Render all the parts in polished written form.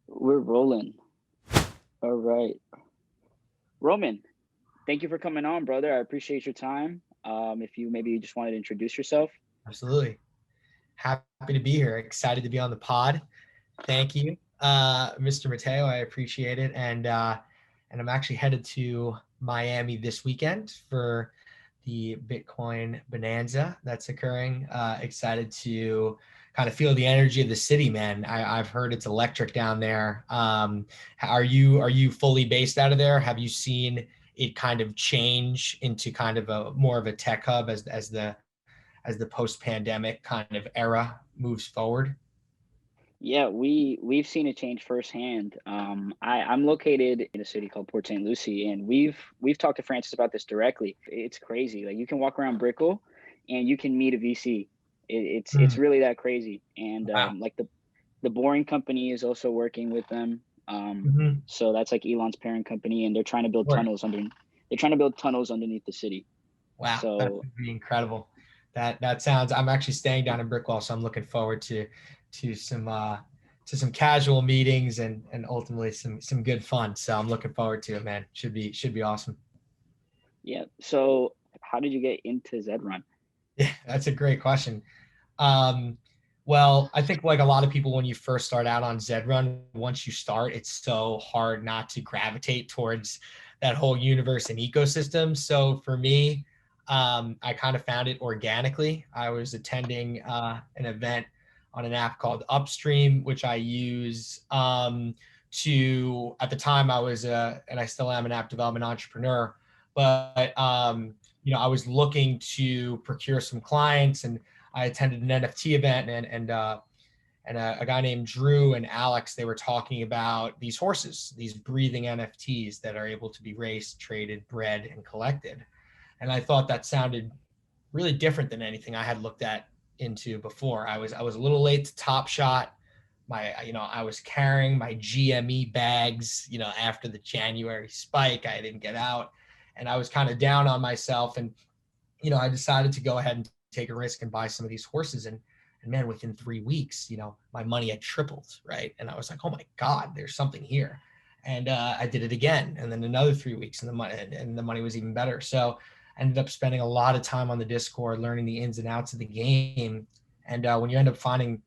We're rolling. All right. Roman, thank you for coming on, brother. I appreciate your time. If you maybe just wanted to introduce yourself. Absolutely. Happy to be here. Excited to be on the pod. Thank you, Mr. Mateo. I appreciate it. And I'm actually headed to Miami this weekend for the Bitcoin Bonanza that's occurring. Excited to kind of feel the energy of the city, man. I've heard it's electric down there. Are you fully based out of there? Have you seen it kind of change into kind of a more of a tech hub as the post-pandemic kind of era moves forward? Yeah, we've seen it change firsthand. I'm located in a city called Port St. Lucie, and we've talked to Francis about this directly. It's crazy. Like you can walk around Brickell, and you can meet a VC. It's Mm, really that crazy. And wow. like the Boring Company is also working with them. Mm-hmm. So that's like Elon's parent company, and they're trying to build Sure. tunnels under. They're trying to build tunnels underneath the city. Wow, that So would be incredible. That sounds. I'm actually staying down in Brickwall, so I'm looking forward to some casual meetings and ultimately some good fun. So I'm looking forward to it, man. Should be awesome. yeah. So how did you get into Zed Run? Yeah, that's a great question. Um, well, I think like a lot of people, when you first start out on Zed Run, once you start, it's so hard not to gravitate towards that whole universe and ecosystem. So for me, I kind of found it organically. I was attending an event on an app called Upstream, which I use at the time I was, and I still am, an app development entrepreneur, but I was looking to procure some clients, and I attended an NFT event, and a guy named Drew and Alex, they were talking about these horses, these breathing NFTs that are able to be raced, traded, bred, and collected. And I thought that sounded really different than anything I had looked at into before. I was a little late to Top Shot. I was carrying my GME bags, after the January spike. I didn't get out, and I was kind of down on myself. And I decided to go ahead and take a risk and buy some of these horses. And man, within 3 weeks, my money had tripled, right? And I was like, oh my God, there's something here. And I did it again, and then another 3 weeks, and the money was even better. So I ended up spending a lot of time on the Discord, learning the ins and outs of the game. And when you end up finding,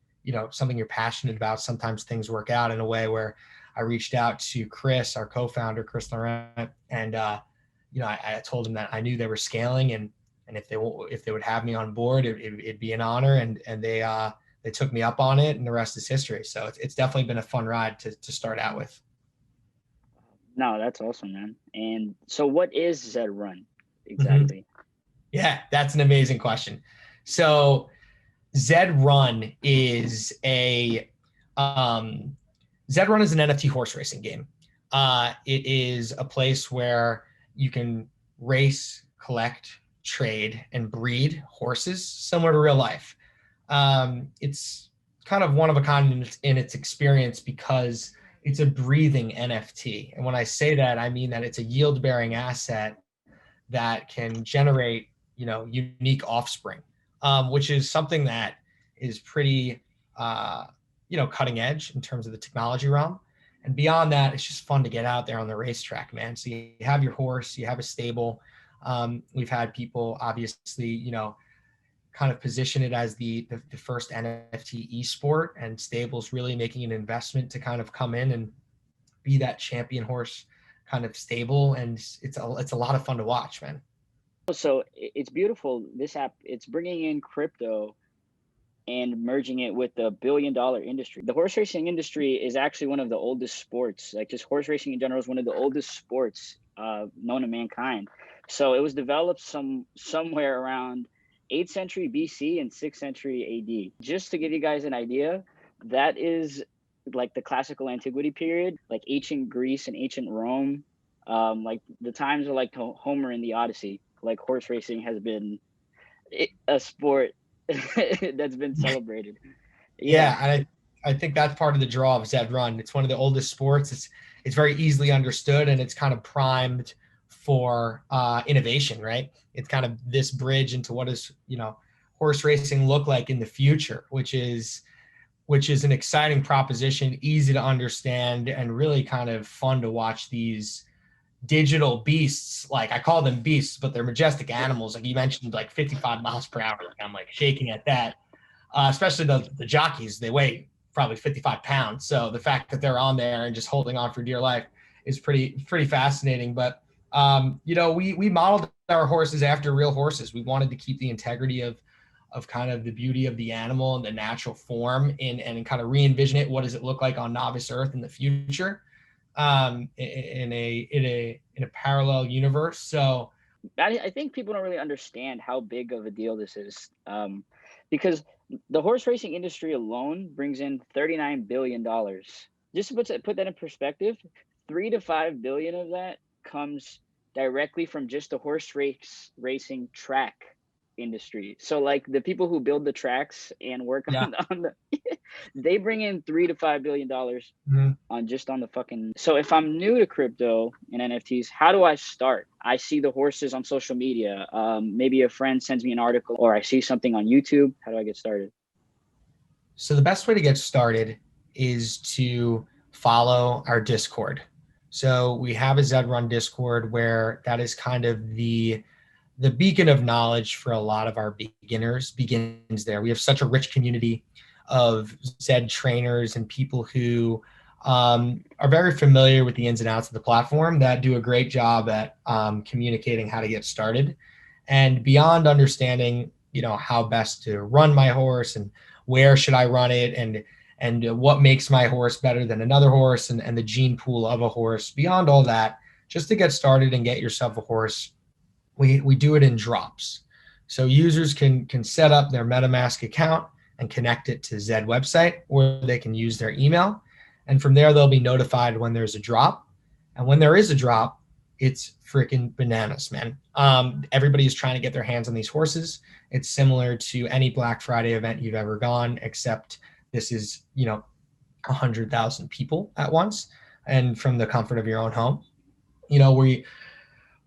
something you're passionate about, sometimes things work out in a way where I reached out to Chris, our co-founder, Chris Laurent, and I told him that I knew they were scaling, and if they would have me on board, it'd be an honor. And they took me up on it, and the rest is history. So it's definitely been a fun ride to start out with. No, that's awesome, man. And so, what is Zed Run Mm-hmm. exactly? Yeah, that's an amazing question. So Zed Run is a um, Zed Run is an NFT horse racing game. It is a place where you can race, collect, trade, and breed horses similar to real life. It's kind of one of a kind in its experience because it's a breathing NFT. And when I say that, I mean that it's a yield bearing asset that can generate, unique offspring, which is something that is pretty, cutting edge in terms of the technology realm. And beyond that, it's just fun to get out there on the racetrack, man. So you have your horse, you have a stable. We've had people obviously, kind of position it as the first NFT esport, and stables really making an investment to kind of come in and be that champion horse kind of stable. And it's a lot of fun to watch, man. So it's beautiful. This app, it's bringing in crypto and merging it with the billion-dollar industry. The horse racing industry is actually one of the oldest sports. Like just horse racing in general is one of the oldest sports known to mankind. So it was developed somewhere around 8th century BC and 6th century AD. Just to give you guys an idea, that is like the classical antiquity period, like ancient Greece and ancient Rome. Like the times are like Homer in the Odyssey. Like horse racing has been a sport that's been celebrated. Yeah. Yeah, I think that's part of the draw of Zed Run. It's one of the oldest sports. It's very easily understood, and it's kind of primed for innovation, right? It's kind of this bridge into what does horse racing look like in the future, which is which is an exciting proposition, easy to understand, and really kind of fun to watch these digital beasts. Like, I call them beasts, but they're majestic animals. Like you mentioned, like 55 miles per hour. Like, I'm like shaking at that. Especially the jockeys, they weigh probably 55 pounds. So the fact that they're on there and just holding on for dear life is pretty fascinating. But we modeled our horses after real horses. We wanted to keep the integrity of kind of the beauty of the animal and the natural form and kind of re-envision it. What does it look like on novice earth in the future, in a parallel universe? So I think people don't really understand how big of a deal this is, because the horse racing industry alone brings in $39 billion. Just to put that in perspective, 3 to 5 billion of that comes directly from just the racing track industry. So like the people who build the tracks and work yeah. on the they bring in $3 to 5 billion on the fucking. So if I'm new to crypto and NFTs, how do I start? I see the horses on social media. Maybe a friend sends me an article or I see something on YouTube. How do I get started? So the best way to get started is to follow our Discord. So we have a Zed Run Discord where that is kind of the beacon of knowledge for a lot of our beginners begins there. We have such a rich community of Zed trainers and people who are very familiar with the ins and outs of the platform that do a great job at communicating how to get started. And beyond understanding, how best to run my horse and where should I run it and what makes my horse better than another horse and the gene pool of a horse, beyond all that, just to get started and get yourself a horse, we do it in drops. So users can set up their MetaMask account and connect it to Zed website, or they can use their email. And from there, they'll be notified when there's a drop. And when there is a drop, it's freaking bananas, man. Everybody's trying to get their hands on these horses. It's similar to any Black Friday event you've ever gone, except this is, 100,000 people at once and from the comfort of your own home.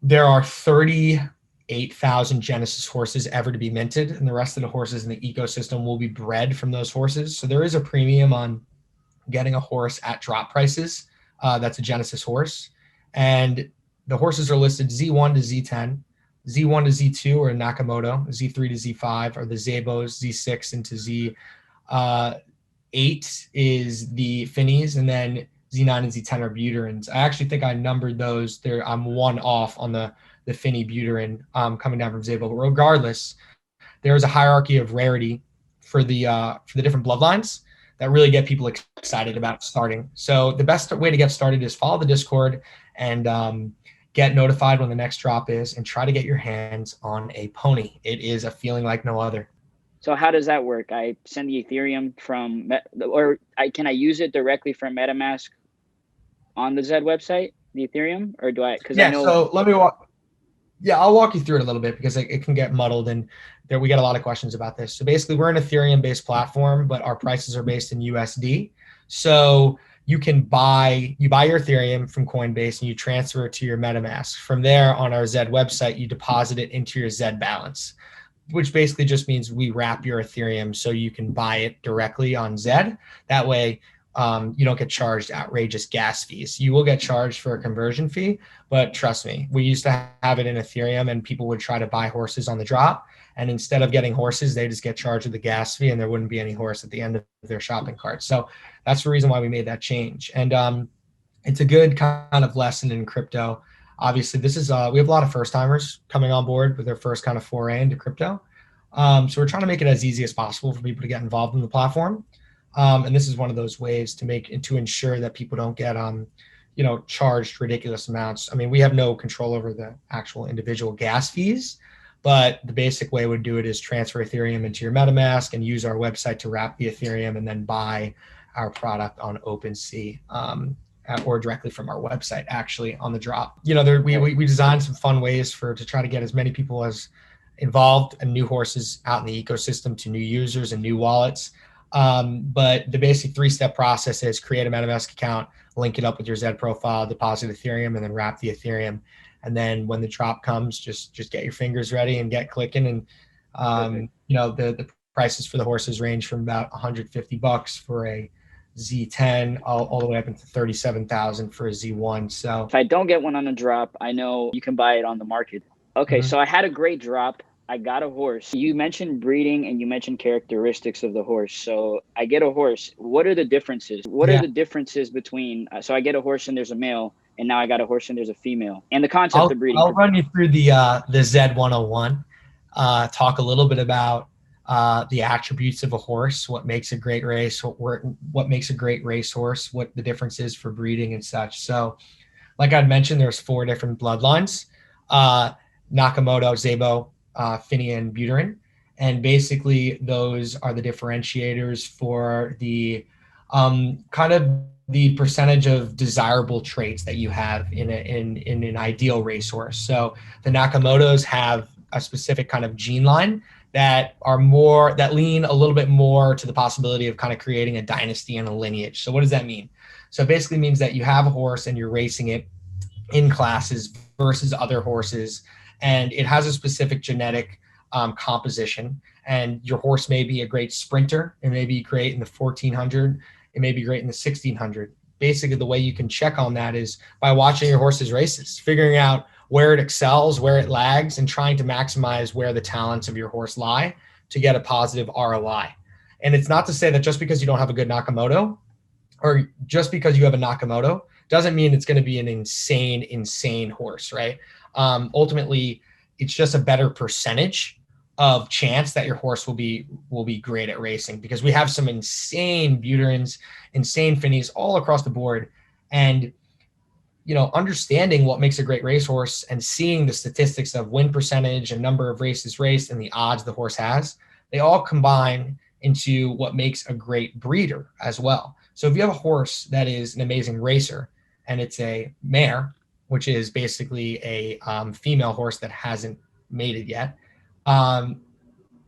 There are 38,000 Genesis horses ever to be minted, and the rest of the horses in the ecosystem will be bred from those horses. So there is a premium on getting a horse at drop prices. That's a Genesis horse. And the horses are listed Z1 to Z10. Z1 to Z2 are Nakamoto, Z3 to Z5 are the Zabos, Z6 into Z8 is the Finnies, and then Z9 and Z10 are Buterins. I actually think I numbered those. I'm one off on the Finny Buterin coming down from Zabo. But regardless, there's a hierarchy of rarity for the different bloodlines that really get people excited about starting. So the best way to get started is follow the Discord and get notified when the next drop is, and try to get your hands on a pony. It is a feeling like no other. So how does that work? I send the Ethereum can I use it directly from MetaMask on the Zed website, the Ethereum, or do I? Because I know. So let me walk. Yeah, I'll walk you through it a little bit because it can get muddled, and there we get a lot of questions about this. So basically, we're an Ethereum-based platform, but our prices are based in USD. So you buy your Ethereum from Coinbase and you transfer it to your MetaMask. From there, on our Zed website, you deposit it into your Zed balance, which basically just means we wrap your Ethereum so you can buy it directly on Zed. That way, you don't get charged outrageous gas fees. You will get charged for a conversion fee, but trust me, we used to have it in Ethereum and people would try to buy horses on the drop. And instead of getting horses, they just get charged with the gas fee and there wouldn't be any horse at the end of their shopping cart. So that's the reason why we made that change. And it's a good kind of lesson in crypto. Obviously, this is we have a lot of first timers coming on board with their first kind of foray into crypto. So we're trying to make it as easy as possible for people to get involved in the platform. And this is one of those ways to ensure that people don't get charged ridiculous amounts. I mean, we have no control over the actual individual gas fees, but the basic way we do it is transfer Ethereum into your MetaMask and use our website to wrap the Ethereum and then buy our product on OpenSea or directly from our website, actually, on the drop. We designed some fun ways to try to get as many people as involved and new horses out in the ecosystem to new users and new wallets. But the basic 3-step process is create a MetaMask account, link it up with your Zed profile, deposit Ethereum, and then wrap the Ethereum. And then when the drop comes, just get your fingers ready and get clicking. And the prices for the horses range from about $150 for a Z10 all the way up into 37,000 for a Z1. So if I don't get one on a drop, I know you can buy it on the market. Okay, so I had a great drop. I got a horse. You mentioned breeding and you mentioned characteristics of the horse. So I get a horse. What are the differences? What are the differences between? So I get a horse and there's a male, and now I got a horse and there's a female. And the concept of breeding. I'll run you through the Zed 101. Talk a little bit about the attributes of a horse, what makes a great race, what makes a great racehorse, what the difference is for breeding and such. So, like I'd mentioned, there's 4 different bloodlines: Nakamoto, Zabo, Finian, Buterin, and basically those are the differentiators for the kind of the percentage of desirable traits that you have in an ideal racehorse. So the Nakamotos have a specific kind of gene line that lean a little bit more to the possibility of kind of creating a dynasty and a lineage. So what does that mean? So it basically means that you have a horse and you're racing it in classes versus other horses, and it has a specific genetic composition, and your horse may be a great sprinter. It may be great in the 1400. It may be great in the 1600. Basically, the way you can check on that is by watching your horse's races, figuring out where it excels, where it lags, and trying to maximize where the talents of your horse lie to get a positive ROI. And it's not to say that just because you don't have a good Nakamoto, or just because you have a Nakamoto, doesn't mean it's going to be an insane horse, right? Ultimately, it's just a better percentage of chance that your horse will be great at racing, because we have some insane Buterins, insane Finnies all across the board. And understanding what makes a great racehorse and seeing the statistics of win percentage and number of races raced and the odds the horse has, they all combine into what makes a great breeder as well. So if you have a horse that is an amazing racer and it's a mare, which is basically a female horse that hasn't mated yet, or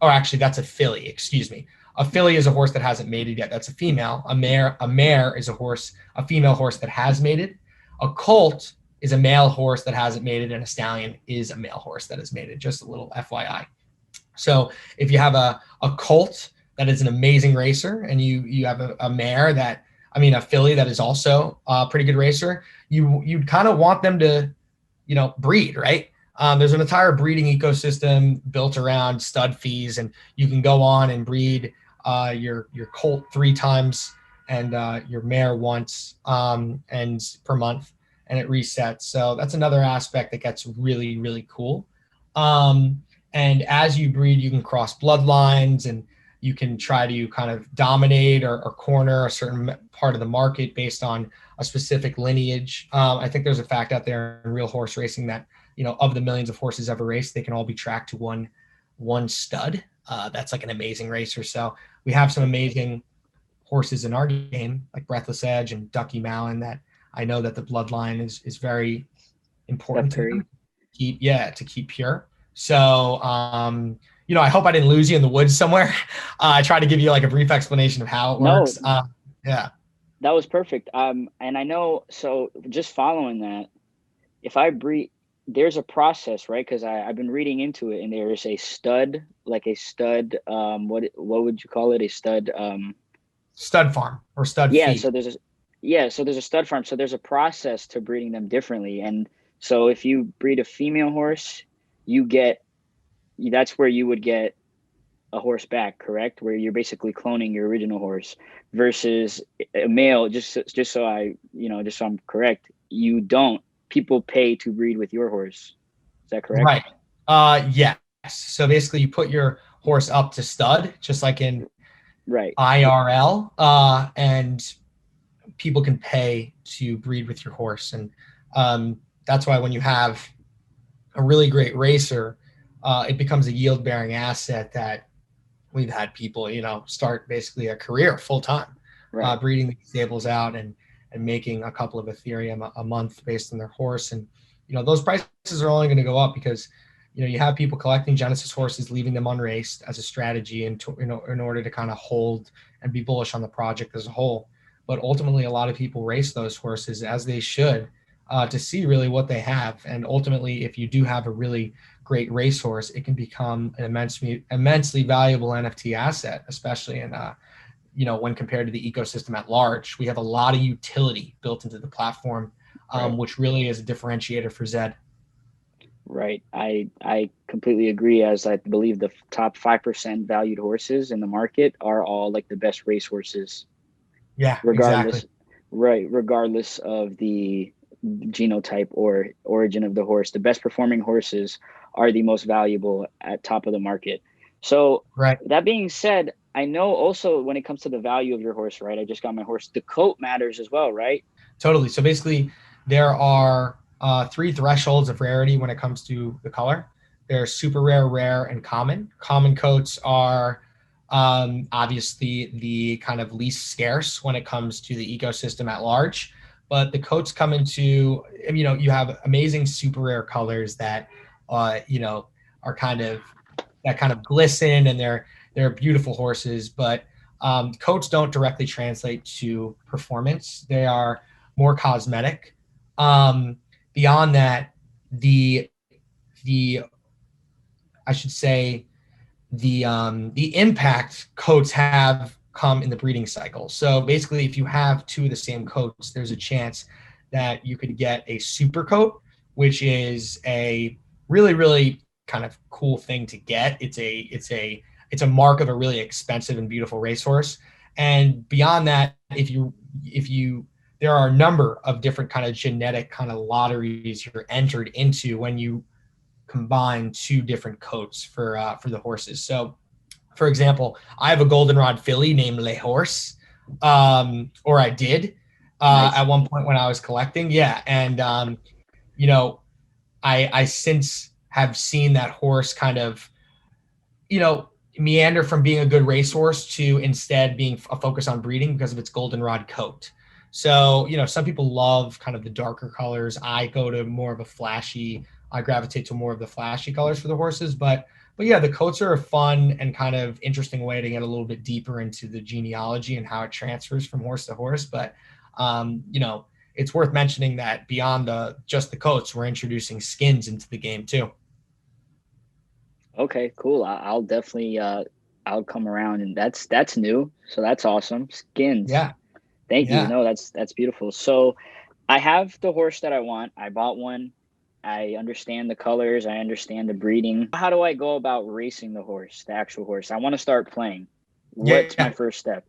actually that's a filly, excuse me. A filly is a horse that hasn't mated yet. That's a female. A mare is a female horse that has mated. A colt is a male horse that hasn't mated, and a stallion is a male horse that has mated. Just a little FYI. So if you have a colt that is an amazing racer, and you have a filly that is also a pretty good racer, you'd kind of want them to, breed, right? There's an entire breeding ecosystem built around stud fees, and you can go on and breed your colt 3 times and your mare once and per month, and it resets. So that's another aspect that gets really, really cool. And as you breed, you can cross bloodlines, and you can try to kind of dominate or corner a certain part of the market based on a specific lineage. I think there's a fact out there in real horse racing that, of the millions of horses ever raced, they can all be tracked to one stud. That's like an amazing racer. So we have some amazing horses in our game, like Breathless Edge and Ducky Malin, that I know that the bloodline is very important to keep pure. So, I hope I didn't lose you in the woods somewhere. I tried to give you like a brief explanation of how it works. Yeah. That was perfect. And I know, so just following that, if I breed, there's a process, right? Because I've been reading into it, and there is a stud, what would you call it? A stud, stud farm or stud feed. So there's a stud farm. So there's a process to breeding them differently. And so if you breed a female horse, that's where you would get a horse back, correct? Where you're basically cloning your original horse, versus a male. Just so I'm correct, people pay to breed with your horse. Is that correct? Right. Yes. So basically you put your horse up to stud, just like in IRL, and people can pay to breed with your horse. And that's why when you have a really great racer, it becomes a yield bearing asset that we've had people, start basically a career full time, breeding these stables out and making a couple of Ethereum a month based on their horse. And, those prices are only going to go up because, you have people collecting Genesis horses, leaving them unraced as a strategy in order to kind of hold and be bullish on the project as a whole. But ultimately, a lot of people race those horses, as they should, to see really what they have. And ultimately, if you do have a really great racehorse, it can become an immensely valuable NFT asset, especially in when compared to the ecosystem at large. We have a lot of utility built into the platform, Right. which really is a differentiator for Zed. Right. I completely agree, as I believe the top 5% valued horses in the market are all like the best race horses, Yeah, exactly. regardless, right, regardless of the genotype or origin of the horse. The best performing horses are the most valuable at top of the market. So Right. that being said, I know also when it comes to the value of your horse, right? I just got my horse. The coat matters as well, right? Totally. So basically, there are three thresholds of rarity when it comes to the color. There's super rare, rare, and common. Common coats are obviously the kind of least scarce when it comes to the ecosystem at large. But the coats come into, you have amazing super rare colors that, are kind of glisten, and they're beautiful horses. But coats don't directly translate to performance. They are more cosmetic. Beyond that, the the I should say the impact coats have come in the breeding cycle. So basically, if you have two of the same coats, there's a chance that you could get a super coat, which is a really, really kind of cool thing to get. It's a mark of a really expensive and beautiful racehorse. And beyond that, if you there are a number of different kind of genetic kind of lotteries you're entered into when you combine two different coats for the horses. So, for example, I have a goldenrod filly named Le Horse, or I did Nice. at one point when I was collecting. Yeah, and you know, I since have seen that horse kind of, meander from being a good racehorse to instead being a focus on breeding because of its goldenrod coat. So, some people love kind of the darker colors. I go to more of a flashy, I gravitate to more of the flashy colors for the horses. But yeah, the coats are a fun and kind of interesting way to get a little bit deeper into the genealogy and how it transfers from horse to horse. But, it's worth mentioning that beyond just the coats, we're introducing skins into the game too. Okay, cool. I'll definitely I'll come around, and that's new. So that's awesome. Skins. Yeah. Thank you. Yeah. No, that's beautiful. So I have the horse that I want. I bought one. I understand the colors. I understand the breeding. How do I go about racing the horse, the actual horse? I want to start playing. What's my Yeah. first step?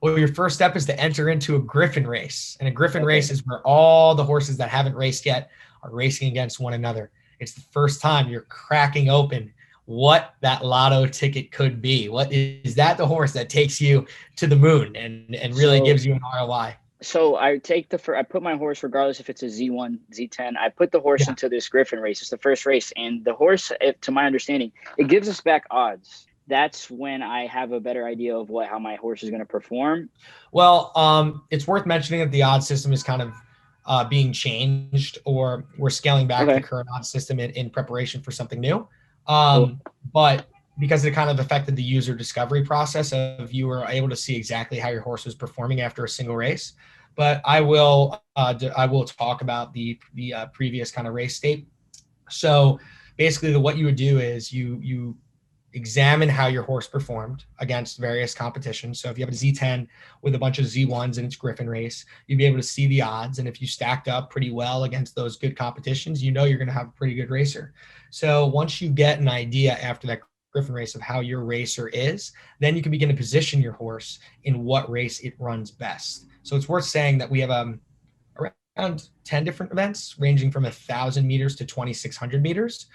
Well, your first step is to enter into a griffin race. And a griffin Okay. race is where all the horses that haven't raced yet are racing against one another. It's the first time you're cracking open what that lotto ticket could be. What is that, the horse that takes you to the moon and really So gives you an ROI? I put my horse, regardless if it's a Z1, Z10. I put the horse Yeah. into this Griffin race. It's the first race, and the horse, to my understanding, it gives us back odds. That's when I have a better idea of how my horse is going to perform. Well, it's worth mentioning that the odds system is kind of being changed, or we're scaling back the Okay, current odds system in preparation for something new. cool. But because it kind of affected the user discovery process of you were able to see exactly how your horse was performing after a single race. But I will talk about the previous kind of race state. So basically, what you would do is you examine how your horse performed against various competitions. So if you have a Z10 with a bunch of Z1s in its Griffin race, you'd be able to see the odds. And if you stacked up pretty well against those good competitions, you're going to have a pretty good racer. So once you get an idea after that Griffin race of how your racer is, then you can begin to position your horse in what race it runs best. So it's worth saying that we have around 10 different events ranging from 1,000 meters to 2,600 meters.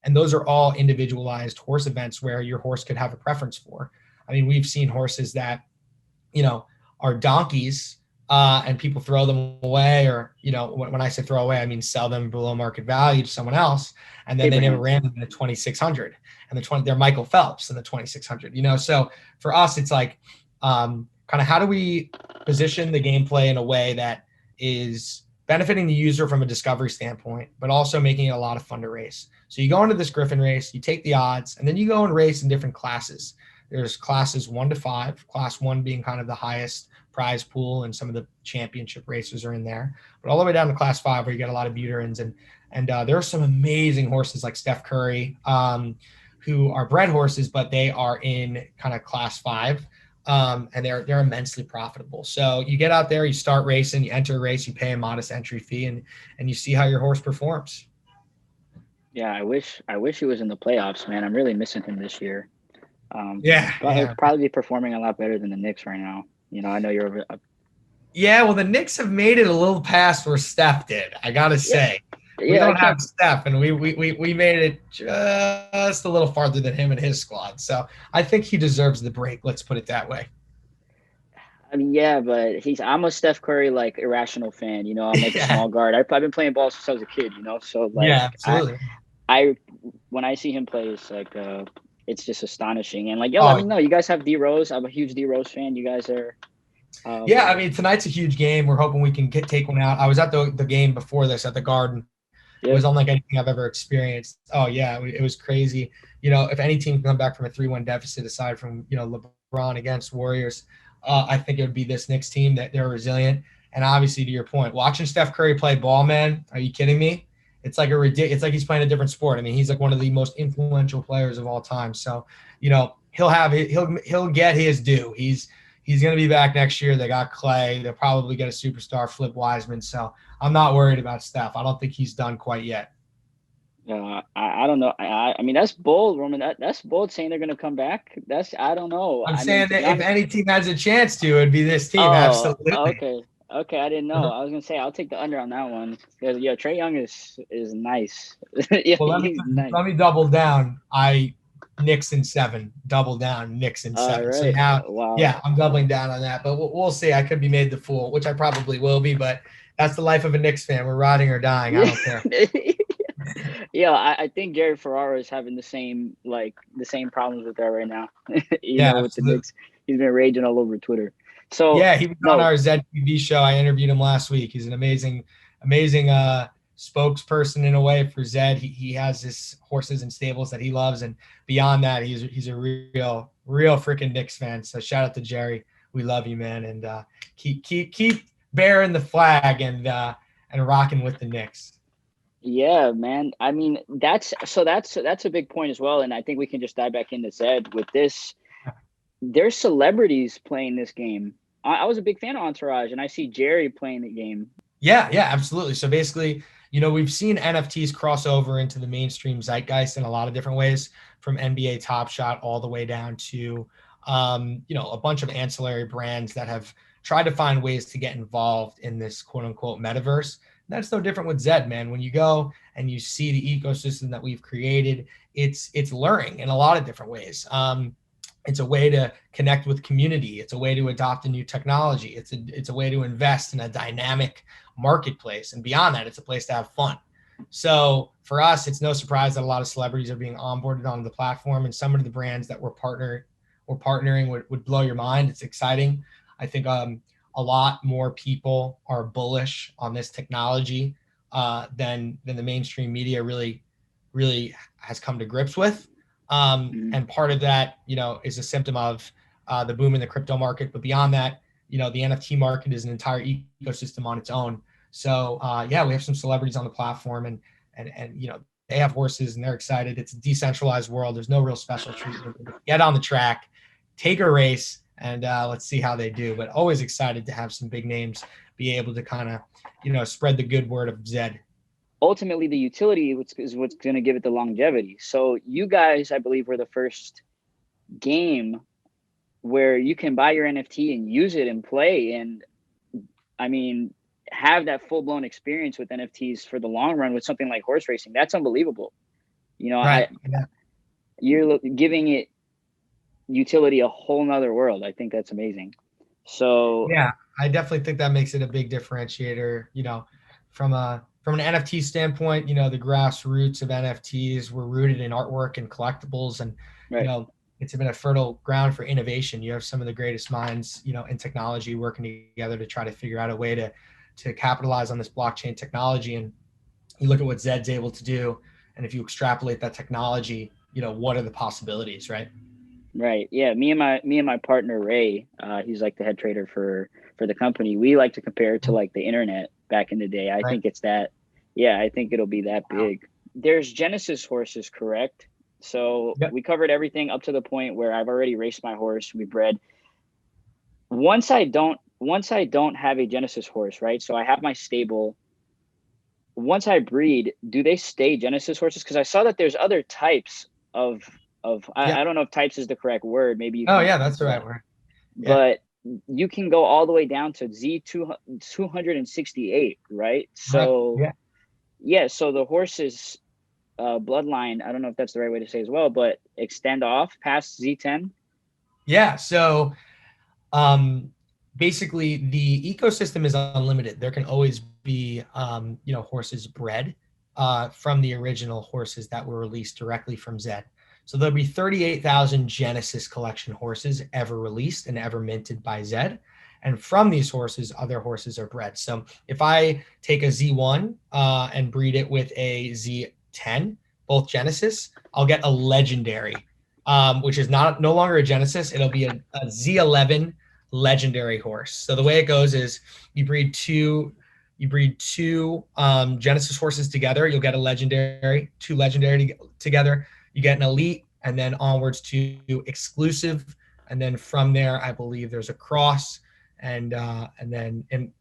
And those are all individualized horse events where your horse could have a preference for. I mean, we've seen horses that, are donkeys, and people throw them away, or, when I say throw away, I mean sell them below market value to someone else. And then they never Abraham. ran in the 2,600, and they're Michael Phelps in the 2,600, So for us, it's like, kind of how do we position the gameplay in a way that is benefiting the user from a discovery standpoint, but also making it a lot of fun to race. So you go into this Griffin race, you take the odds, and then you go and race in different classes. There's classes 1 to 5, class 1 being kind of the highest prize pool, and some of the championship racers are in there. But all the way down to class 5, where you get a lot of Buterins, and there are some amazing horses like Steph Curry, who are bred horses, but they are in kind of class 5. And they're immensely profitable. So you get out there, you start racing, you enter a race, you pay a modest entry fee, and you see how your horse performs. Yeah, I wish he was in the playoffs, man. I'm really missing him this year. Probably be performing a lot better than the Knicks right now. You know, I know you're. Yeah, well, the Knicks have made it a little past where Steph did. I gotta say, we don't have Steph, and we made it just a little farther than him and his squad. So I think he deserves the break. Let's put it that way. I mean, yeah, but I'm a Steph Curry like irrational fan. You know, I'm like a small guard. I've been playing ball since I was a kid. You know, so like, yeah, absolutely. I when I see him play, it's like it's just astonishing. And like, yo, let me know. You guys have D Rose. I'm a huge D Rose fan. You guys are. Yeah, I mean, tonight's a huge game. We're hoping we can take one out. I was at the game before this at the Garden. It was unlike anything I've ever experienced. Oh yeah, it was crazy. You know, if any team can come back from a 3-1 deficit, aside from, you know, LeBron against Warriors, I think it would be this Knicks team, that they're resilient. And obviously, to your point, watching Steph Curry play ball, man, are you kidding me? It's like it's like he's playing a different sport. I mean, he's like one of the most influential players of all time. So, you know, he'll get his due. He's going to be back next year. They got Clay. They'll probably get a superstar, Flip Wiseman. So I'm not worried about Steph. I don't think he's done quite yet. I don't know. I mean, that's bold, Roman. That's bold saying they're going to come back. I don't know. I'm saying that if any team has a chance to, it'd be this team. Absolutely. Okay. I didn't know. I was going to say, I'll take the under on that one. Because, Trae Young is nice. Well, let me double down. Knicks in 7, double down, Knicks in 7. Right. So now, wow. Yeah, I'm doubling down on that, but we'll see. I could be made the fool, which I probably will be, but that's the life of a Knicks fan. We're riding or dying. I don't care. Yeah, I think Gary Ferraro is having the same problems with that right now. you know, with the Knicks. He's been raging all over Twitter. So yeah, he was on our Zed TV show. I interviewed him last week. He's an amazing spokesperson in a way for Zed. He has his horses and stables that he loves, and beyond that, he's a real freaking Knicks fan. So shout out to Jerry. We love you, man, and keep bearing the flag and rocking with the Knicks. Yeah, man. I mean, that's a big point as well, and I think we can just dive back into Zed with this. There's celebrities playing this game. I was a big fan of Entourage, and I see Jerry playing the game. Yeah, absolutely. So basically, you know, we've seen NFTs cross over into the mainstream zeitgeist in a lot of different ways, from NBA Top Shot all the way down to, you know, a bunch of ancillary brands that have tried to find ways to get involved in this quote unquote metaverse. And that's no different with Zed, man. When you go and you see the ecosystem that we've created, it's luring in a lot of different ways. It's a way to connect with community. It's a way to adopt a new technology. It's a way to invest in a dynamic marketplace. And beyond that, it's a place to have fun. So for us, it's no surprise that a lot of celebrities are being onboarded onto the platform, and some of the brands that we're partnering would blow your mind. It's exciting. I think a lot more people are bullish on this technology than the mainstream media really has come to grips with. And part of that, you know, is a symptom of the boom in the crypto market. But beyond that, you know, the NFT market is an entire ecosystem on its own. So yeah, we have some celebrities on the platform, and you know, they have horses and they're excited. It's a decentralized world. There's no real special treatment. Get on the track, take a race, and let's see how they do. But always excited to have some big names be able to kind of, you know, spread the good word of Zed. Ultimately, the utility is what's going to give it the longevity. So you guys, I believe, were the first game where you can buy your NFT and use it and play, and I mean, have that full-blown experience with NFTs for the long run with something like horse racing. That's unbelievable. You know, right. You're giving it utility a whole nother world. I think that's amazing. So yeah, I definitely think that makes it a big differentiator, you know, from an NFT standpoint. You know, the grassroots of NFTs were rooted in artwork and collectibles, and you know, it's been a fertile ground for innovation. You have some of the greatest minds, you know, in technology working together to try to figure out a way to capitalize on this blockchain technology. And you look at what Zed's able to do, and if you extrapolate that technology, you know, what are the possibilities, right? Right. Yeah. Me and my partner Ray, he's like the head trader for the company. We like to compare it to like the internet back in the day. I Right. think it's that. Yeah, I think it'll be that Wow. big. There's Genesis horses, correct? So Yep. we covered everything up to the point where I've already raced my horse. We bred. Once I don't have a Genesis horse, right? So I have my stable. Once I breed, do they stay Genesis horses? Because I saw that there's other types of I Yeah. don't know if types is the correct word. Maybe you Oh can yeah, that's the uh, right word. Yeah. but you can go all the way down to Z268, right? Right. So Yeah. yeah, so the horse's bloodline, I don't know if that's the right way to say as well, but extend off past Z10. Yeah. So um, basically the ecosystem is unlimited. There can always be, horses bred from the original horses that were released directly from Zed. So there'll be 38,000 Genesis collection horses ever released and ever minted by Zed. And from these horses, other horses are bred. So if I take a Z1 and breed it with a Z10, both Genesis, I'll get a legendary, which is no longer a Genesis. It'll be a Z11 legendary horse. So the way it goes is you breed two Genesis horses together, you'll get a legendary, two legendary together, you get an elite, and then onwards to exclusive, and then from there I believe there's a cross, and then an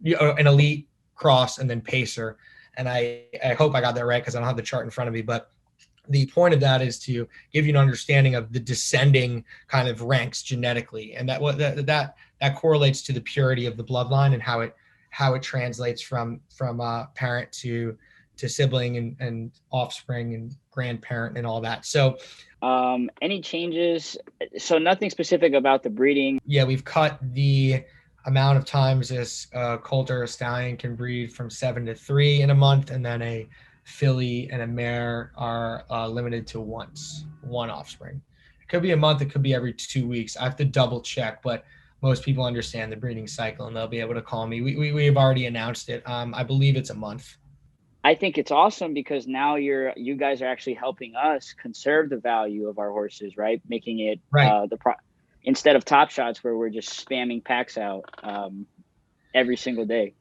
elite, cross, and then pacer. And I hope I got that right because I don't have the chart in front of me, but the point of that is to give you an understanding of the descending kind of ranks genetically, and that correlates to the purity of the bloodline and how it translates from parent to sibling and offspring and grandparent and all that. So Any changes? So nothing specific about the breeding. yeah, we've cut the amount of times this colt or a stallion can breed from 7 to 3 in a month, and then a filly and a mare are limited to one offspring. It could be a month, it could be every 2 weeks. I have to double check, but most people understand the breeding cycle and they'll be able to call me. We've already announced it. I believe it's a month. I think it's awesome because now you guys are actually helping us conserve the value of our horses, right? Making it Right. Instead of Top Shots where we're just spamming packs out every single day.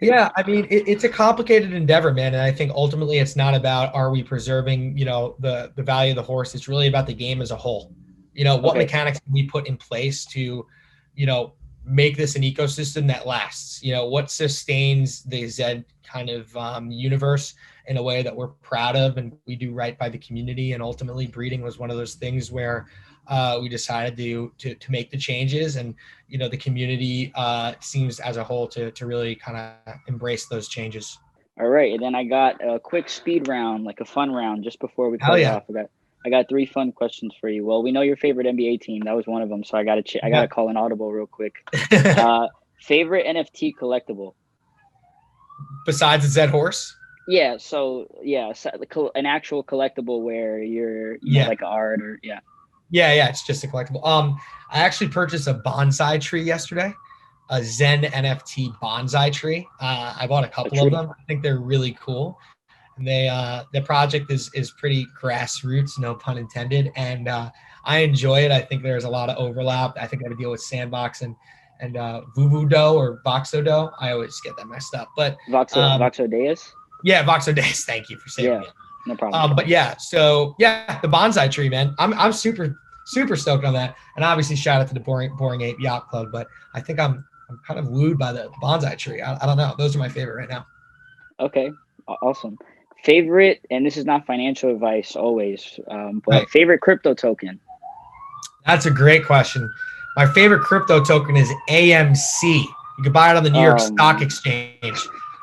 Yeah, I mean, it's a complicated endeavor, man. And I think ultimately it's not about are we preserving, the value of the horse. It's really about the game as a whole. What Okay. mechanics can we put in place to, make this an ecosystem that lasts? What sustains the Zed kind of universe in a way that we're proud of and we do right by the community. And ultimately breeding was one of those things where we decided to make the changes, and the community seems as a whole to really kind of embrace those changes. All right, and then I got a quick speed round, like a fun round, just before we Hell close yeah. off. I got 3 fun questions for you. Well, we know your favorite NBA team. That was one of them, so I got to Yeah. call an audible real quick. Favorite NFT collectible? Besides the Zed horse? Yeah, so yeah, an actual collectible where you're Yeah. like art or yeah. Yeah, it's just a collectible. I actually purchased a bonsai tree yesterday, a Zen NFT bonsai tree. I bought a couple of them. I think they're really cool. And the project is pretty grassroots, no pun intended, and I enjoy it. I think there's a lot of overlap. I think I have to deal with Sandbox and Vuvudo or Voxodo. I always get that messed up, but Voxodeus. Yeah, Voxodeus. Thank you for saving it. No problem. But yeah, so yeah, the bonsai tree, man. I'm super stoked on that, and obviously shout out to the Boring Ape Yacht Club. But I think I'm kind of wooed by the bonsai tree. I don't know. Those are my favorite right now. Okay, awesome. Favorite, and this is not financial advice always, but Right. favorite crypto token? That's a great question. My favorite crypto token is AMC. You can buy it on the New York Stock Exchange.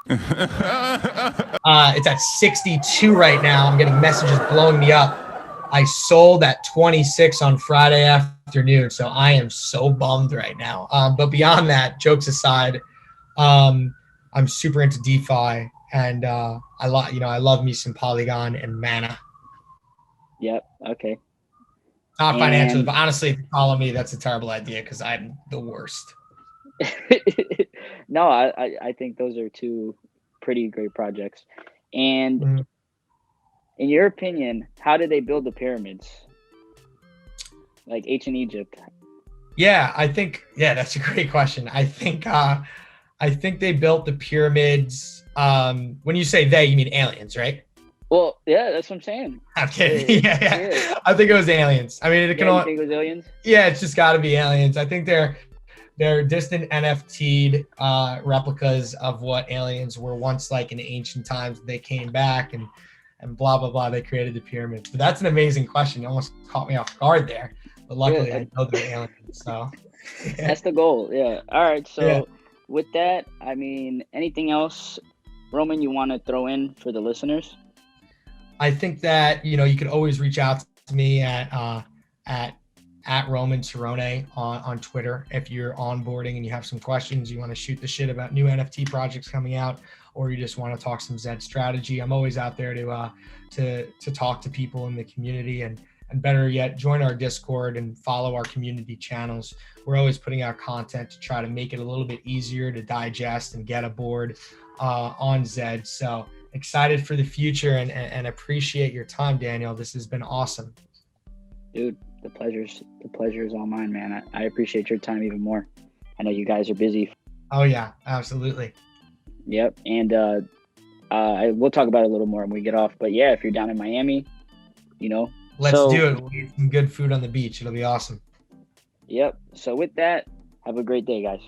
It's at 62 right now. I'm getting messages blowing me up. I sold at 26 on Friday afternoon, so I am so bummed right now. But beyond that, jokes aside, I'm super into DeFi, and I love me some Polygon and Mana. Yep. Okay. Not financially, but honestly, if you follow me, that's a terrible idea because I'm the worst. No, I think those are 2 pretty great projects. And in your opinion, how did they build the pyramids? like ancient Egypt? Yeah, I think, yeah, that's a great question. I think they built the pyramids. When you say they, you mean aliens, right? Well, yeah, that's what I'm saying. I'm kidding. Yeah. I think it was aliens. I mean, it can Yeah, you all, think it was aliens? yeah, it's just got to be aliens. I think they're distant NFT'd replicas of what aliens were once like in ancient times. They came back and blah blah blah. They created the pyramids. But that's an amazing question. You almost caught me off guard there. But luckily, Yeah, I know they're aliens. So yeah. that's the goal. Yeah. All right. Yeah. So with that, I mean, anything else, Roman, you want to throw in for the listeners? I think that you could always reach out to me at Roman Tirone on Twitter if you're onboarding and you have some questions, you want to shoot the shit about new NFT projects coming out, or you just want to talk some Zed strategy. I'm always out there to talk to people in the community, and better yet, join our Discord and follow our community channels. We're always putting out content to try to make it a little bit easier to digest and get aboard on Zed. So excited for the future and appreciate your time, Daniel. This has been awesome. Dude, the pleasure is all mine, man. I appreciate your time even more. I know you guys are busy. Oh yeah, absolutely. Yep. And we'll talk about it a little more when we get off. But yeah, if you're down in Miami, let's do it. We'll eat some good food on the beach. It'll be awesome. Yep. So with that, have a great day, guys.